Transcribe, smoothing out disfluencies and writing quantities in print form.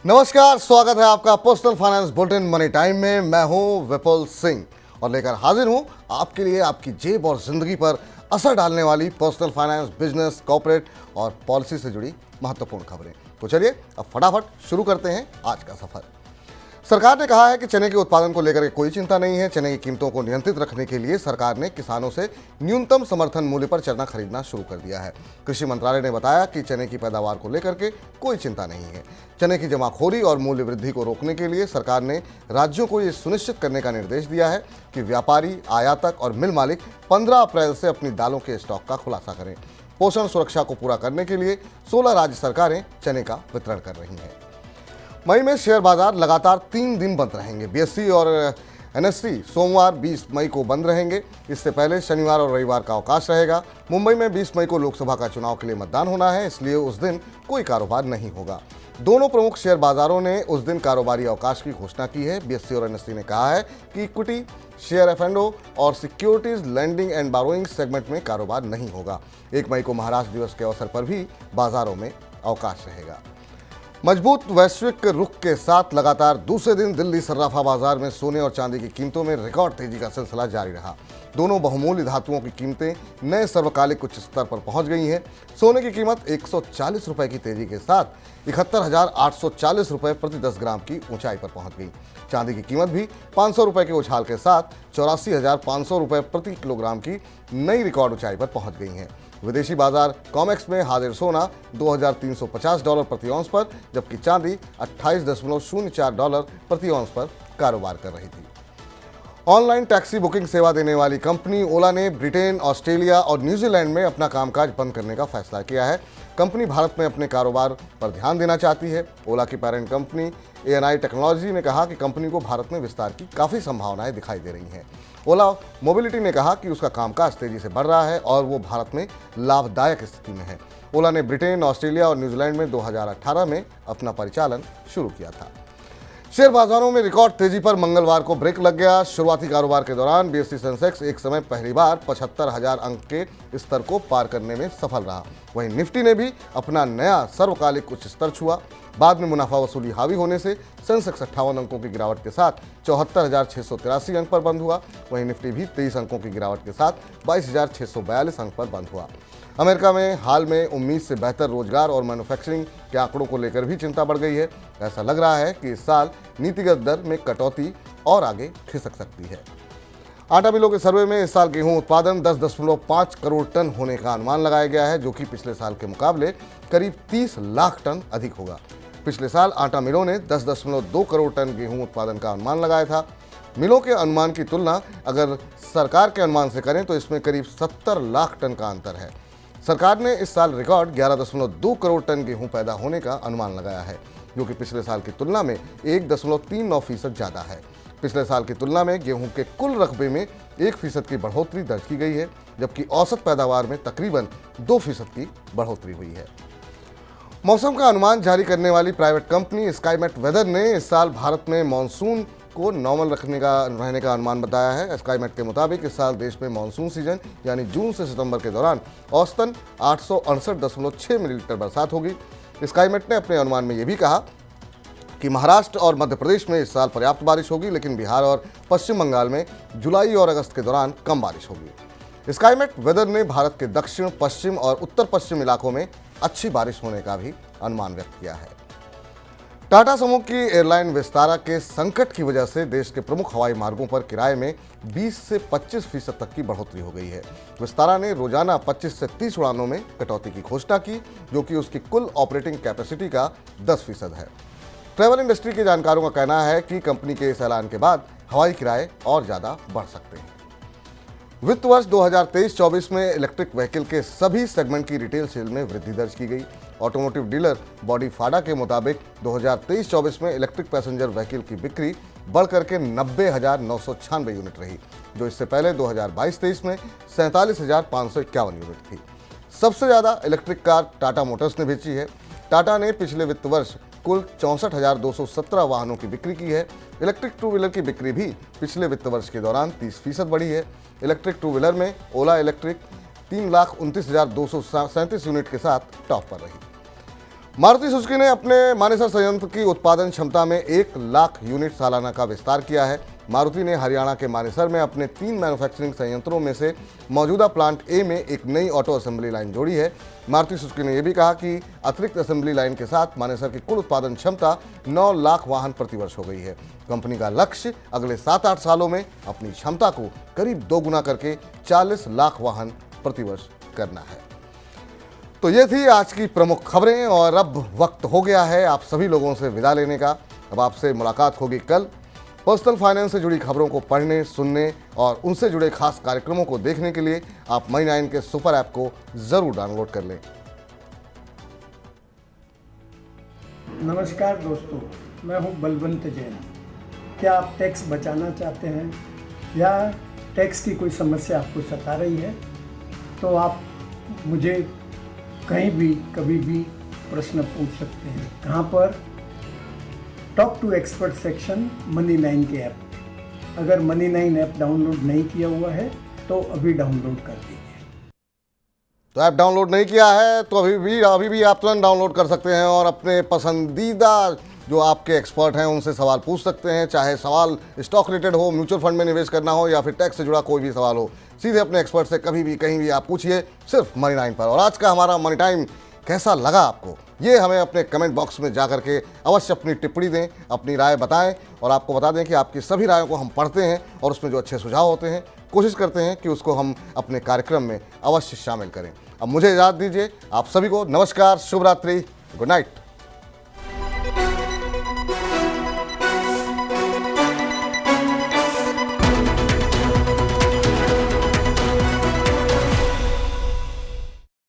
नमस्कार, स्वागत है आपका personal finance bulletin money time में। मैं हूं विपुल सिंह और लेकर हाजिर हूं आपके लिए आपकी जेब और जिंदगी पर असर डालने वाली पर्सनल फाइनेंस, बिजनेस, कॉर्पोरेट और पॉलिसी से जुड़ी महत्वपूर्ण खबरें। तो चलिए अब फटाफट शुरू करते हैं आज का सफर। सरकार ने कहा है कि चने के उत्पादन को लेकर कोई चिंता नहीं है। चने की कीमतों को नियंत्रित रखने के लिए सरकार ने किसानों से न्यूनतम समर्थन मूल्य पर चना खरीदना शुरू कर दिया है। कृषि मंत्रालय ने बताया कि चने की पैदावार को लेकर के कोई चिंता नहीं है। चने की जमाखोरी और मूल्य वृद्धि को रोकने के लिए सरकार ने राज्यों को ये सुनिश्चित करने का निर्देश दिया है कि व्यापारी, आयातक और मिल मालिक 15 अप्रैल से अपनी दालों के स्टॉक का खुलासा करें। पोषण सुरक्षा को पूरा करने के लिए 16 राज्य सरकारें चने का वितरण कर रही हैं। मई में शेयर बाजार लगातार 3 दिन बंद रहेंगे। बीएसई और एनएसई सोमवार 20 मई को बंद रहेंगे। इससे पहले शनिवार और रविवार का अवकाश रहेगा। मुंबई में 20 मई को लोकसभा का चुनाव के लिए मतदान होना है, इसलिए उस दिन कोई कारोबार नहीं होगा। दोनों प्रमुख शेयर बाजारों ने उस दिन कारोबारी अवकाश की घोषणा की है। बीएसई और एनएसई ने कहा है कि इक्विटी, शेयर एफ&ओ और securities lending and burrowing segment में कारोबार नहीं होगा। 1 मई को महाराष्ट्र दिवस के अवसर पर भी बाजारों में अवकाश रहेगा। मजबूत वैश्विक रुख के साथ लगातार दूसरे दिन दिल्ली सर्राफा बाजार में सोने और चांदी की कीमतों में रिकॉर्ड तेजी का सिलसिला जारी रहा। दोनों बहुमूल्य धातुओं की कीमतें नए सर्वकालिक उच्च स्तर पर पहुंच गई हैं। सोने की कीमत 140 रुपए की तेजी के साथ 71,840 रुपए प्रति 10 ग्राम की ऊंचाई पर पहुंच गई। चांदी की कीमत भी 500 रुपए के उछाल के साथ 84,500 रुपए प्रति किलोग्राम की नई रिकॉर्ड ऊंचाई पर पहुंच गई हैं। विदेशी बाजार कॉमेक्स में हाजिर सोना $2,350 प्रति औंस पर, जबकि चांदी $28.04 प्रति औंस पर कारोबार कर रही थी। ऑनलाइन टैक्सी बुकिंग सेवा देने वाली कंपनी ओला ने ब्रिटेन, ऑस्ट्रेलिया और न्यूजीलैंड में अपना कामकाज बंद करने का फैसला किया है। कंपनी भारत में अपने कारोबार पर ध्यान देना चाहती है। ओला की पेरेंट कंपनी ANI टेक्नोलॉजी ने कहा कि कंपनी को भारत में विस्तार की काफ़ी संभावनाएं दिखाई दे रही हैं। ओला मोबिलिटी ने कहा कि उसका कामकाज तेजी से बढ़ रहा है और वो भारत में लाभदायक स्थिति में है। ओला ने ब्रिटेन, ऑस्ट्रेलिया और न्यूजीलैंड में 2018 में अपना परिचालन शुरू किया था। शेयर बाजारों में रिकॉर्ड तेजी पर मंगलवार को ब्रेक लग गया। शुरुआती कारोबार के दौरान BSE सेंसेक्स एक समय पहली बार 75,000 अंक के स्तर को पार करने में सफल रहा। वहीं निफ्टी ने भी अपना नया सर्वकालिक उच्च स्तर छुआ। बाद में मुनाफा वसूली हावी होने से सेंसेक्स 58 अंकों की गिरावट के साथ 74,683 अंक पर बंद हुआ। वहीं निफ्टी भी 23 अंकों की गिरावट के साथ 22,642 अंक पर बंद हुआ। अमेरिका में हाल में उम्मीद से बेहतर रोजगार और मैन्युफैक्चरिंग के आंकड़ों को लेकर भी चिंता बढ़ गई है। ऐसा लग रहा है कि इस साल नीतिगत दर में कटौती और आगे खिसक सकती है। आटा मिलों के सर्वे में इस साल गेहूं उत्पादन 10.5 करोड़ टन होने का अनुमान लगाया गया है, जो कि पिछले साल के मुकाबले करीब 30 लाख टन अधिक होगा। पिछले साल आटा मिलों ने 10.2 करोड़ टन गेहूं उत्पादन का अनुमान लगाया था। मिलों के अनुमान की तुलना अगर सरकार के अनुमान से करें तो इसमें करीब 70 लाख टन का अंतर है। सरकार ने इस साल रिकॉर्ड 11.2 करोड़ टन गेहूं पैदा होने का अनुमान लगाया है, जो कि पिछले साल की तुलना में 1.39% ज़्यादा है। पिछले साल की तुलना में गेहूं के कुल रकबे में 1% की बढ़ोतरी दर्ज की गई है, जबकि औसत पैदावार में तकरीबन 2% की बढ़ोतरी हुई है। मौसम का अनुमान जारी करने वाली प्राइवेट कंपनी स्काईमेट वेदर ने इस साल भारत में मानसून को नॉर्मल रहने का अनुमान बताया है। स्काईमेट के मुताबिक इस साल देश में मानसून सीजन यानी जून से सितंबर के दौरान औसतन 868.6 मिलीमीटर बरसात होगी। स्काईमेट ने अपने अनुमान में यह भी कहा कि महाराष्ट्र और मध्य प्रदेश में इस साल पर्याप्त बारिश होगी, लेकिन बिहार और पश्चिम बंगाल में जुलाई और अगस्त के दौरान कम बारिश होगी। स्काईमेट वेदर ने भारत के दक्षिण, पश्चिम और उत्तर पश्चिम इलाकों में अच्छी बारिश होने का भी अनुमान व्यक्त किया है। टाटा समूह की एयरलाइन विस्तारा के संकट की वजह से देश के प्रमुख हवाई मार्गों पर किराए में 20 से 25% तक की बढ़ोतरी हो गई है। विस्तारा ने रोजाना 25 से 30 उड़ानों में कटौती की घोषणा की, जो कि उसकी कुल ऑपरेटिंग कैपेसिटी का 10% है। ट्रैवल इंडस्ट्री के जानकारों का कहना है कि कंपनी के इस ऐलान के बाद हवाई किराए और ज़्यादा बढ़ सकते हैं। वित्त वर्ष 2023-24 में इलेक्ट्रिक व्हीकल के सभी सेगमेंट की रिटेल सेल में वृद्धि दर्ज की गई। ऑटोमोटिव डीलर बॉडी फाडा के मुताबिक 2023-24 में इलेक्ट्रिक पैसेंजर व्हीकल की बिक्री बढ़ करके 90,996 यूनिट रही, जो इससे पहले 2022-23 में 47,551 यूनिट थी। सबसे ज़्यादा इलेक्ट्रिक कार टाटा मोटर्स ने बेची है। टाटा ने पिछले वित्त वर्ष कुल 64,217 वाहनों की बिक्री की है। इलेक्ट्रिक टू व्हीलर की बिक्री भी पिछले वित्त वर्ष के दौरान 30% बढ़ी है। इलेक्ट्रिक टू व्हीलर में ओला इलेक्ट्रिक 3,29,237 यूनिट के साथ टॉप पर रही। मारुति सुजुकी ने अपने मानेसर संयंत्र की उत्पादन क्षमता में 1 लाख यूनिट सालाना का विस्तार किया है। मारुति ने हरियाणा के मानेसर में अपने 3 मैन्युफैक्चरिंग संयंत्रों में से मौजूदा प्लांट ए में एक नई ऑटो असेंबली लाइन जोड़ी है। मारुति सुजुकी ने यह भी कहा कि अतिरिक्त असेंबली लाइन के साथ मानेसर की कुल उत्पादन क्षमता 9 लाख वाहन प्रतिवर्ष हो गई है। कंपनी का लक्ष्य अगले 7-8 सालों में अपनी क्षमता को करीब 2 गुना करके 40 लाख वाहन प्रतिवर्ष करना है। तो ये थी आज की प्रमुख खबरें और अब वक्त हो गया है आप सभी लोगों से विदा लेने का। अब आपसे मुलाकात होगी कल। पर्सनल फाइनेंस से जुड़ी खबरों को पढ़ने, सुनने और उनसे जुड़े खास कार्यक्रमों को देखने के लिए आप मनी9 के सुपर ऐप को जरूर डाउनलोड कर लें। नमस्कार दोस्तों, मैं हूं बलवंत जैन। क्या आप टैक्स बचाना चाहते हैं या टैक्स की कोई समस्या आपको सता रही है? तो आप मुझे कहीं भी कभी भी प्रश्न पूछ सकते हैं। कहाँ पर? टॉक टू एक्सपर्ट सेक्शन मनी9 के ऐप। अगर मनी9 ऐप डाउनलोड नहीं किया हुआ है तो अभी डाउनलोड कर दीजिए। तो ऐप डाउनलोड नहीं किया है तो अभी भी आप तुरंत डाउनलोड कर सकते हैं और अपने पसंदीदा जो आपके एक्सपर्ट हैं उनसे सवाल पूछ सकते हैं। चाहे सवाल स्टॉक रिलेटेड हो, म्यूचुअल फंड में निवेश करना हो या फिर टैक्स से जुड़ा कोई भी सवाल हो, सीधे अपने एक्सपर्ट से कभी भी कहीं भी आप पूछिए, सिर्फ मनी9 पर। और आज का हमारा मनी टाइम कैसा लगा आपको, ये हमें अपने कमेंट बॉक्स में जा करके अवश्य अपनी टिप्पणी दें, अपनी राय बताएं। और आपको बता दें कि आपकी सभी रायों को हम पढ़ते हैं और उसमें जो अच्छे सुझाव होते हैं कोशिश करते हैं कि उसको हम अपने कार्यक्रम में अवश्य शामिल करें। अब मुझे इजाज़त दीजिए। आप सभी को नमस्कार, शुभ रात्रि, गुड नाइट।